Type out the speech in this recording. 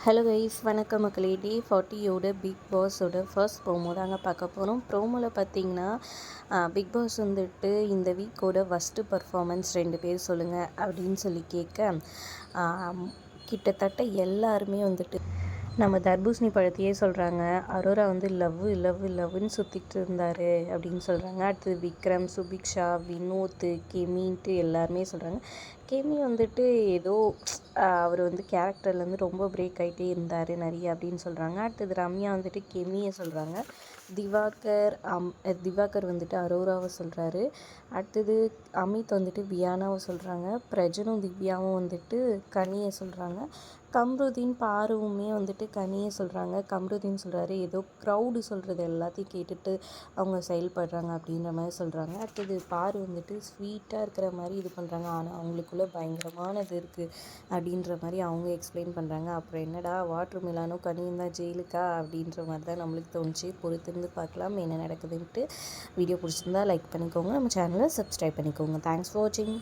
Hello guys, வணக்கம் மக்களே. Day 40 big பாஸோட first promo தாங்க பார்க்க போகிறோம். ப்ரோமோவில் பார்த்தீங்கன்னா பிக் பாஸ் வந்துட்டு இந்த வீக்கோட ஃபஸ்ட்டு பர்ஃபார்மன்ஸ் 2 பேர் சொல்லுங்கள் அப்படின்னு சொல்லி கேட்க கிட்டத்தட்ட எல்லாருமே வந்துட்டு நம்ம தர்பூசணி பழத்தையே சொல்கிறாங்க. அரோரா வந்து லவ்வுன்னு சுற்றிட்டு இருந்தார் அப்படின்னு சொல்கிறாங்க. அடுத்தது விக்ரம், சுபிக்ஷா, வினோத், கெமின்ட்டு எல்லாருமே சொல்கிறாங்க. கெமி வந்துட்டு ஏதோ அவர் வந்து கேரக்டர்லேருந்து ரொம்ப பிரேக் ஆகிட்டே இருந்தார் நிறைய அப்படின்னு சொல்கிறாங்க. அடுத்தது ரம்யா வந்துட்டு கெமியை சொல்கிறாங்க. திவாகர் வந்துட்டு அரோராவை சொல்கிறாரு. அடுத்தது அமித் வந்துட்டு வியானாவை சொல்கிறாங்க. பிரஜனும் திவ்யாவும் வந்துட்டு கனியை சொல்கிறாங்க. கம்ருதீன் பாருவுமே வந்துட்டு கனியை சொல்கிறாங்க. கம்ருதீன் சொல்கிறாரு ஏதோ க்ரௌடு சொல்கிறது எல்லாத்தையும் கேட்டுட்டு அவங்க செயல்படுறாங்க அப்படின்ற மாதிரி சொல்கிறாங்க. அடுத்தது பாரு வந்துட்டு ஸ்வீட்டாக இருக்கிற மாதிரி இது பண்ணுறாங்க, ஆனால் அவங்களுக்குள்ளே பயங்கரமானது இருக்குது அப்படின்ற மாதிரி அவங்க எக்ஸ்பிளைன் பண்ணுறாங்க. அப்புறம் என்னடா வாட்ரு மிலானும் கனியும் தான் ஜெயிலுக்கா அப்படின்ற மாதிரி தான் நம்மளுக்கு தோணுச்சு. பொறுத்திருந்து பார்க்கலாம் என்ன நடக்குதுன்ட்டு. வீடியோ பிடிச்சிருந்தா லைக் பண்ணிக்கோங்க, நம்ம சேனலை சப்ஸ்கிரைப் பண்ணிக்கோங்க. தேங்க்ஸ் ஃபார் வாட்சிங்.